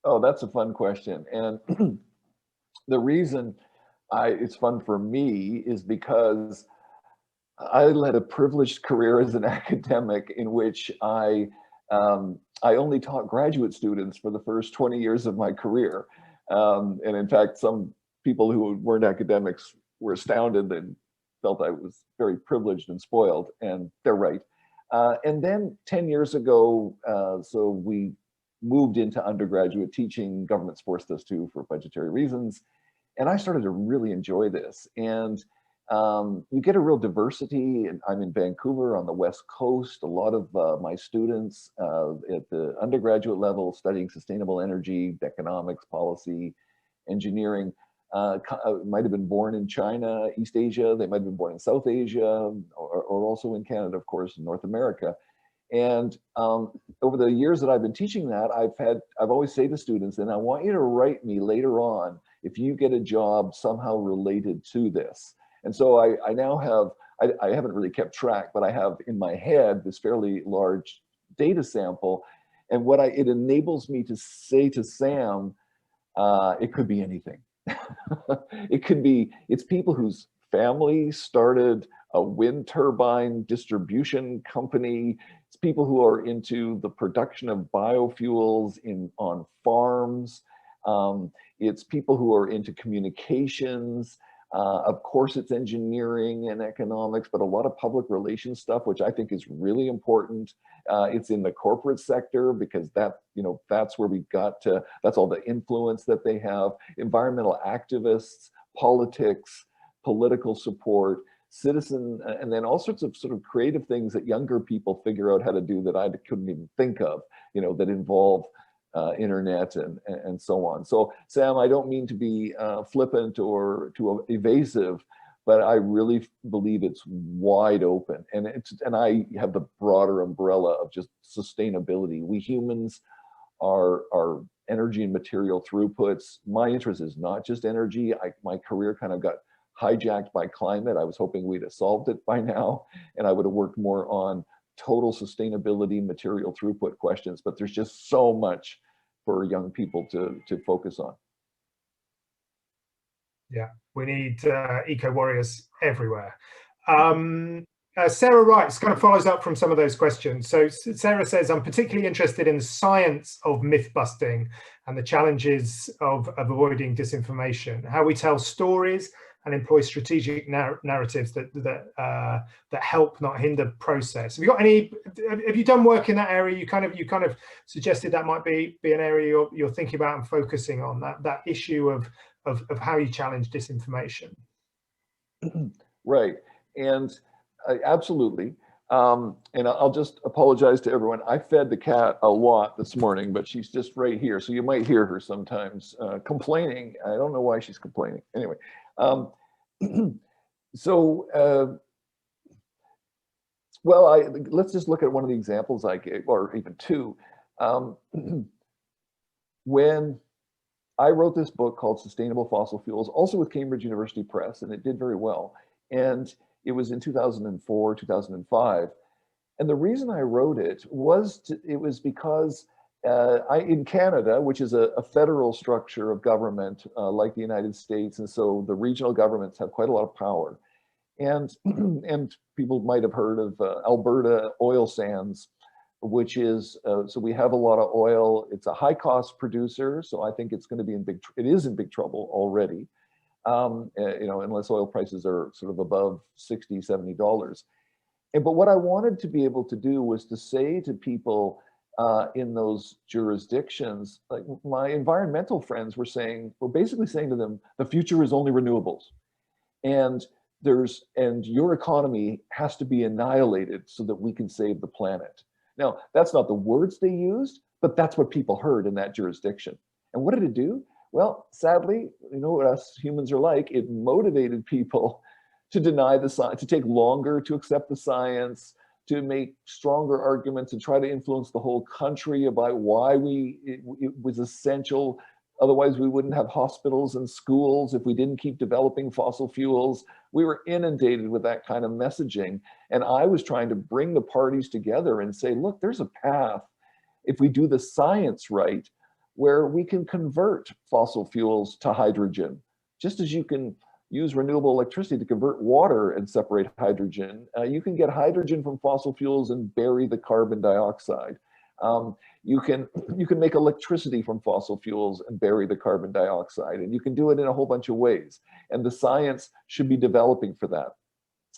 Oh, that's a fun question, and the reason it's fun for me is because I led a privileged career as an academic in which I only taught graduate students for the first 20 years of my career. And in fact, some people who weren't academics were astounded and felt I was very privileged and spoiled, and they're right. And then 10 years ago, so we moved into undergraduate teaching. Government's forced us to for budgetary reasons. And I started to really enjoy this. And you get a real diversity, and I'm in Vancouver on the West Coast. A lot of my students at the undergraduate level studying sustainable energy, economics, policy, engineering, might have been born in China, East Asia. They might have been born in South Asia, or also in Canada, of course, in North America. And over the years that I've been teaching that, I've always say to students, and I want you to write me later on if you get a job somehow related to this. And so I now have, I haven't really kept track, but I have in my head this fairly large data sample. And what it enables me to say to Sam, it could be anything. It could be, it's people whose family started a wind turbine distribution company. It's people who are into the production of biofuels on farms. It's people who are into communications. Of course, it's engineering and economics, but a lot of public relations stuff, which I think is really important. It's in the corporate sector because that's where we got to, that's all the influence that they have. Environmental activists, politics, political support, citizen, and then all sorts of sort of creative things that younger people figure out how to do that I couldn't even think of, that involve internet and so on. So Sam, I don't mean to be flippant or too evasive, but I really believe it's wide open, and I have the broader umbrella of just sustainability. We humans are energy and material throughputs. My interest is not just energy. My career kind of got hijacked by climate. I was hoping we'd have solved it by now, and I would have worked more on total sustainability, material throughput questions, but there's just so much for young people to focus on. Yeah, we need eco warriors everywhere. Sarah writes, kind of follows up from some of those questions. So Sarah says, I'm particularly interested in the science of myth busting and the challenges of avoiding disinformation, how we tell stories and employ strategic narratives that help, not hinder, process. Have you done work in that area? You kind of suggested that might be an area you're thinking about and focusing on, that issue of how you challenge disinformation. Right, and absolutely. And I'll just apologize to everyone. I fed the cat a lot this morning, but she's just right here, so you might hear her sometimes complaining. I don't know why she's complaining. Anyway, well, let's just look at one of the examples I gave, or even two. When I wrote this book called Sustainable Fossil Fuels, also with Cambridge University Press, and it did very well. And it was in 2004, 2005. And the reason I wrote it was because in Canada, which is a federal structure of government like the United States, and so the regional governments have quite a lot of power. And, and people might have heard of Alberta oil sands, which is, so we have a lot of oil. It's a high cost producer, so I think it's going to be it is in big trouble already. Unless oil prices are sort of above $60, $70. But what I wanted to be able to do was to say to people in those jurisdictions, like my environmental friends were basically saying to them, the future is only renewables. And your economy has to be annihilated so that we can save the planet. Now, that's not the words they used, but that's what people heard in that jurisdiction. And what did it do? Well, sadly, you know what us humans are like. It motivated people to deny the science, to take longer to accept the science, to make stronger arguments and try to influence the whole country about why it was essential. Otherwise, we wouldn't have hospitals and schools if we didn't keep developing fossil fuels. We were inundated with that kind of messaging. And I was trying to bring the parties together and say, look, there's a path, if we do the science right, where we can convert fossil fuels to hydrogen. Just as you can use renewable electricity to convert water and separate hydrogen, you can get hydrogen from fossil fuels and bury the carbon dioxide. You can make electricity from fossil fuels and bury the carbon dioxide, and you can do it in a whole bunch of ways. And the science should be developing for that.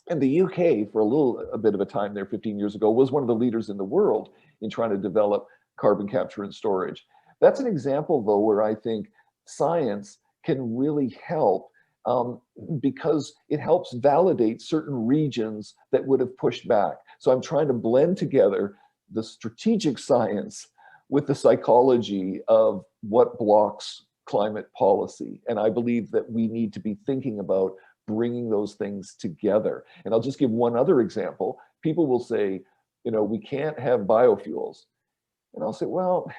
And the UK, for a bit of a time there 15 years ago, was one of the leaders in the world in trying to develop carbon capture and storage. That's an example, though, where I think science can really help because it helps validate certain regions that would have pushed back. So I'm trying to blend together the strategic science with the psychology of what blocks climate policy. And I believe that we need to be thinking about bringing those things together. And I'll just give one other example. People will say, we can't have biofuels. And I'll say, well,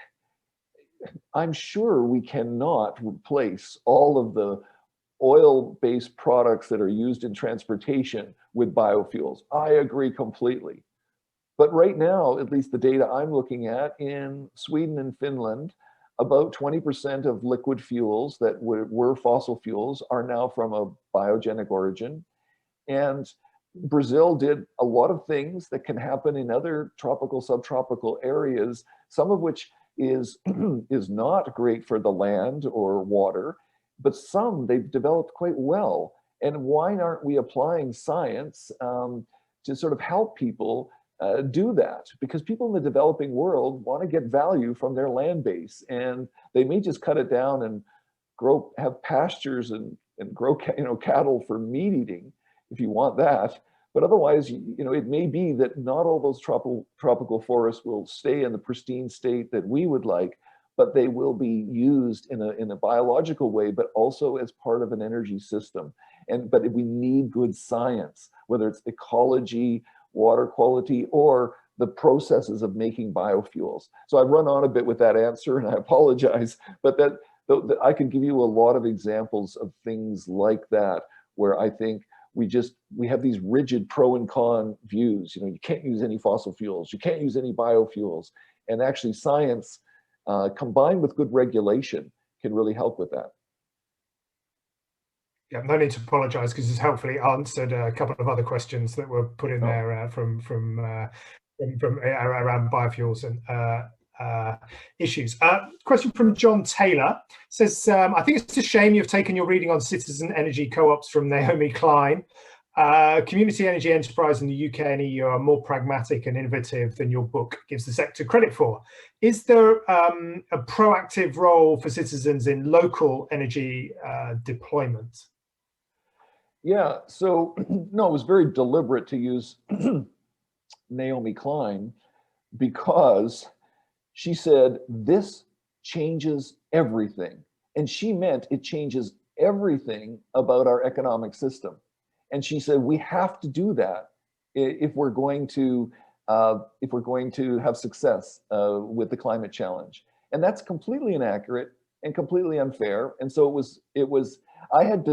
I'm sure we cannot replace all of the oil-based products that are used in transportation with biofuels. I agree completely. But right now, at least the data I'm looking at in Sweden and Finland, about 20% of liquid fuels that were fossil fuels are now from a biogenic origin. And Brazil did a lot of things that can happen in other tropical, subtropical areas, some of which is not great for the land or water, but some they've developed quite well. And why aren't we applying science to sort of help people do that? Because people in the developing world want to get value from their land base, and they may just cut it down and have pastures and grow cattle for meat eating if you want that. But otherwise, it may be that not all those tropical forests will stay in the pristine state that we would like, but they will be used in a biological way, but also as part of an energy system. But we need good science, whether it's ecology, water quality, or the processes of making biofuels. So I've run on a bit with that answer, and I apologize, but I can give you a lot of examples of things like that, where I think we have these rigid pro and con views. You can't use any fossil fuels, you can't use any biofuels, and actually science combined with good regulation can really help with that. Yeah, no need to apologise, because it's helpfully answered a couple of other questions that were put in there from around biofuels and issues. Question from John Taylor says, I think it's a shame you've taken your reading on citizen energy co-ops from Naomi Klein. Community energy enterprise in the UK and EU are more pragmatic and innovative than your book gives the sector credit for. Is there a proactive role for citizens in local energy deployment? Yeah, so no, it was very deliberate to use Naomi Klein, because she said this changes everything. And she meant it changes everything about our economic system. And she said we have to do that if we're going to have success with the climate challenge. And that's completely inaccurate and completely unfair. And so it was I had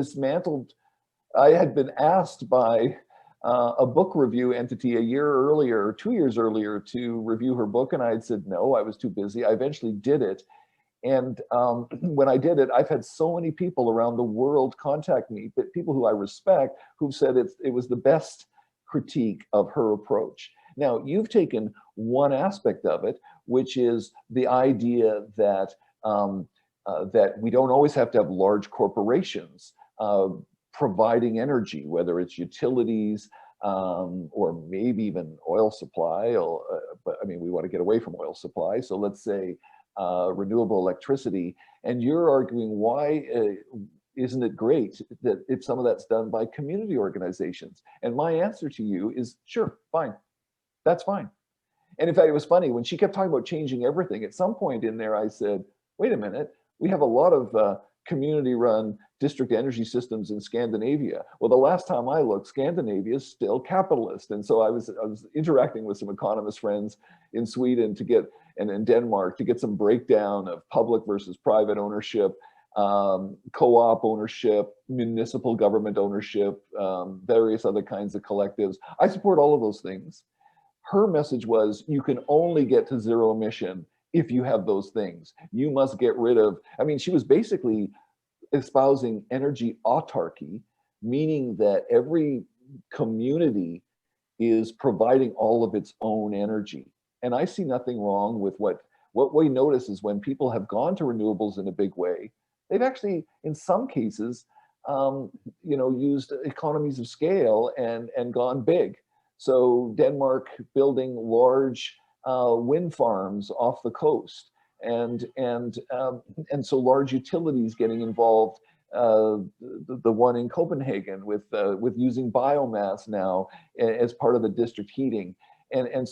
been asked by a book review entity a year earlier, 2 years earlier, to review her book, and I had said no, I was too busy. I eventually did it. And when I did it, I've had so many people around the world contact me, but people who I respect, who've said it was the best critique of her approach. Now, you've taken one aspect of it, which is the idea that that we don't always have to have large corporations providing energy, whether it's utilities or maybe even oil supply. But I mean, we want to get away from oil supply. So let's say renewable electricity. And you're arguing, why isn't it great that if some of that's done by community organizations? And my answer to you is, sure, fine. That's fine. And in fact, it was funny when she kept talking about changing everything. At some point in there, I said, wait a minute, we have a lot of community-run district energy systems in Scandinavia. Well, the last time I looked, Scandinavia is still capitalist. And so I was interacting with some economist friends in Sweden and in Denmark to get some breakdown of public versus private ownership, co-op ownership, municipal government ownership, various other kinds of collectives. I support all of those things. Her message was, you can only get to zero emission if you have those things. You must get rid of, I mean, she was basically espousing energy autarky, meaning that every community is providing all of its own energy. And I see nothing wrong with what we notice is when people have gone to renewables in a big way, they've actually, in some cases, used economies of scale and gone big. So Denmark building large wind farms off the coast, and so large utilities getting involved. The one in Copenhagen with using biomass now as part of the district heating, and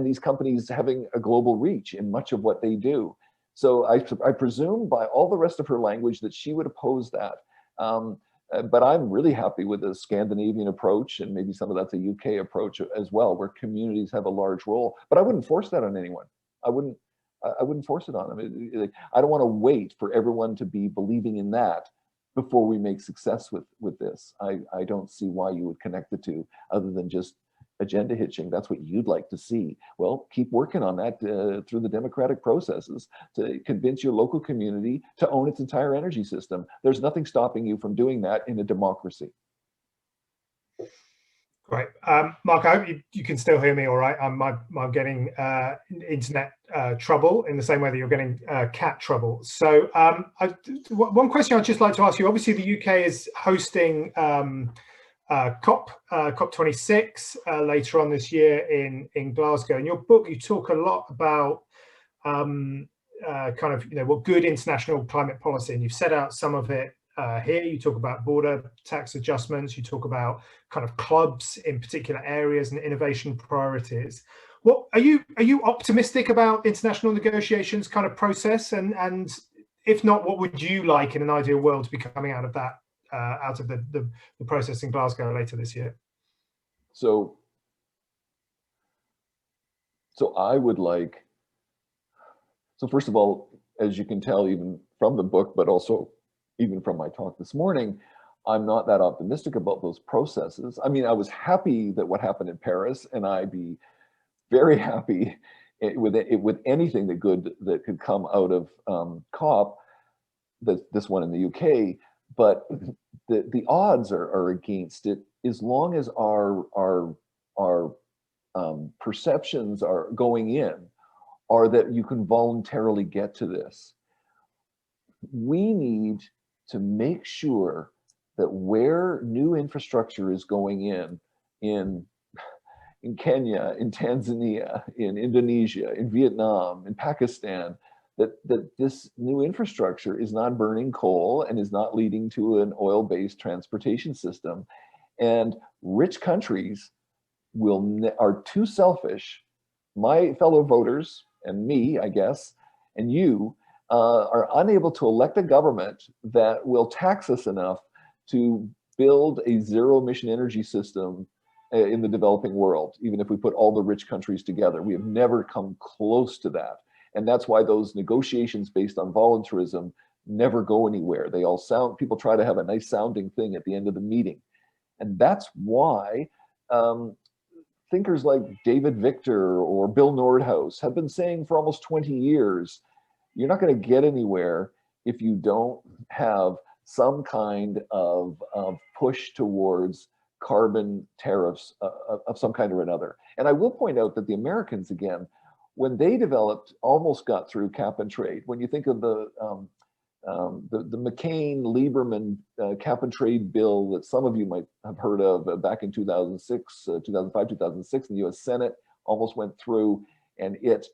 these companies having a global reach in much of what they do. So I presume by all the rest of her language that she would oppose that. But I'm really happy with the Scandinavian approach, and maybe some of that's a UK approach as well, where communities have a large role. But I wouldn't force that on anyone. I wouldn't force it on them. I don't want to wait for everyone to be believing in that before we make success with this. I don't see why you would connect the two other than just agenda hitching. That's what you'd like to see. Well, keep working on that through the democratic processes to convince your local community to own its entire energy system. There's nothing stopping you from doing that in a democracy. Great. Mark, I hope you can still hear me all right. I'm getting internet trouble in the same way that you're getting cat trouble. So one question I'd just like to ask you, obviously the UK is hosting COP26 later on this year in Glasgow. In your book, you talk a lot about what good international climate policy, and you've set out some of it here. You talk about border tax adjustments. You talk about kind of clubs in particular areas and innovation priorities. Well, are you optimistic about international negotiations kind of process? And if not, what would you like in an ideal world to be coming out of that, out of the process in Glasgow later this year? So I would like, so first of all, as you can tell, even from the book, but also even from my talk this morning, I'm not that optimistic about those processes. I mean, I was happy that what happened in Paris, and I'd be very happy with anything that could come out of COP, this one in the UK. But the odds are against it, as long as our perceptions are going in are that you can voluntarily get to this. We need to make sure that where new infrastructure is going in Kenya, in Tanzania, in Indonesia, in Vietnam, in Pakistan, that this new infrastructure is not burning coal and is not leading to an oil-based transportation system. And rich countries are too selfish. My fellow voters and me, I guess, and you are unable to elect a government that will tax us enough to build a zero-emission energy system in the developing world, even if we put all the rich countries together. We have never come close to that. And that's why those negotiations based on voluntarism never go anywhere. They all sound, people try to have a nice sounding thing at the end of the meeting. And that's why thinkers like David Victor or Bill Nordhaus have been saying for almost 20 years, you're not going to get anywhere if you don't have some kind of push towards carbon tariffs of some kind or another. And I will point out that the Americans, again, when they developed, almost got through cap and trade. When you think of the McCain-Lieberman cap and trade bill that some of you might have heard of back in 2006, 2005, 2006 in the US Senate, almost went through, and it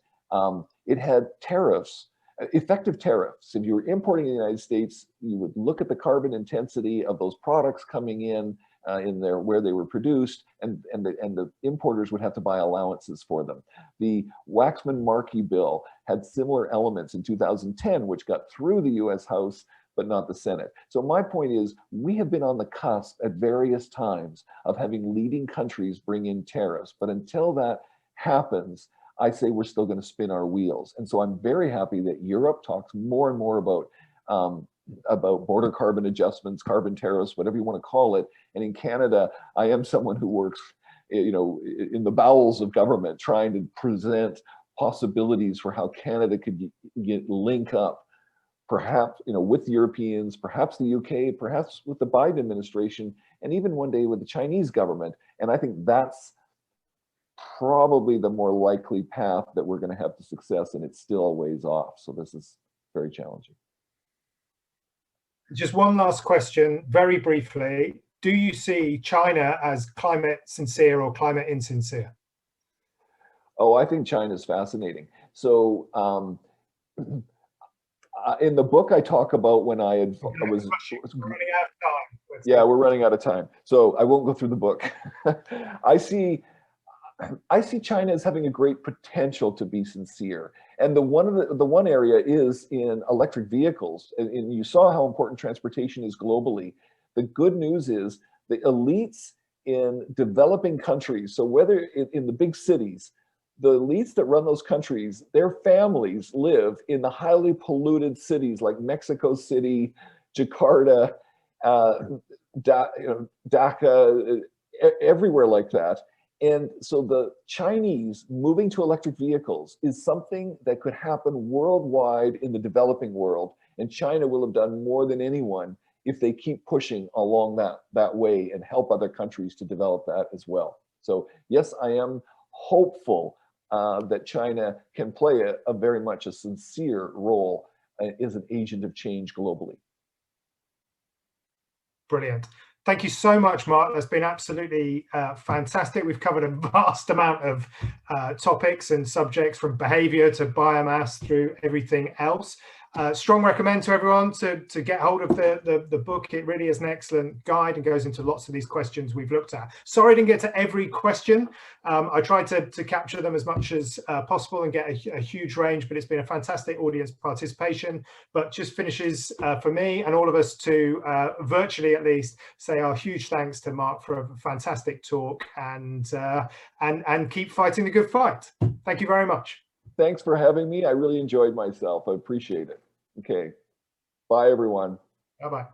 had tariffs, effective tariffs. If you were importing in the United States, you would look at the carbon intensity of those products coming in where they were produced, and the importers would have to buy allowances for them. The Waxman-Markey bill had similar elements in 2010, which got through the US House, but not the Senate. So my point is, we have been on the cusp at various times of having leading countries bring in tariffs. But until that happens, I say we're still going to spin our wheels. And so I'm very happy that Europe talks more and more about border carbon adjustments, carbon tariffs, whatever you want to call it. And in Canada, I am someone who works, in the bowels of government, trying to present possibilities for how Canada could link up, perhaps, with Europeans, perhaps the UK, perhaps with the Biden administration, and even one day with the Chinese government. And I think that's probably the more likely path that we're going to have to success, and it's still a ways off. So this is very challenging. Just one last question, very briefly. Do you see China as climate sincere or climate insincere? Oh, I think China is fascinating. So in the book, I talk about when I was running out of time. Yeah, we're running out of time. So I won't go through the book. I see China as having a great potential to be sincere. And the one area is in electric vehicles. And you saw how important transportation is globally. The good news is the elites in developing countries, so whether in the big cities, the elites that run those countries, their families live in the highly polluted cities like Mexico City, Jakarta, Dhaka, everywhere like that. And so the Chinese moving to electric vehicles is something that could happen worldwide in the developing world. And China will have done more than anyone if they keep pushing along that way and help other countries to develop that as well. So yes, I am hopeful that China can play a very much a sincere role as an agent of change globally. Brilliant. Thank you so much, Mark. That's been absolutely fantastic. We've covered a vast amount of topics and subjects, from behavior to biomass through everything else. Strong recommend to everyone to get hold of the book. It really is an excellent guide and goes into lots of these questions we've looked at. Sorry I didn't get to every question. I tried to capture them as much as possible and get a huge range, but it's been a fantastic audience participation. But just finishes for me and all of us to virtually at least say our huge thanks to Mark for a fantastic talk, and keep fighting the good fight. Thank you very much. Thanks for having me. I really enjoyed myself. I appreciate it. Okay. Bye, everyone. Bye-bye.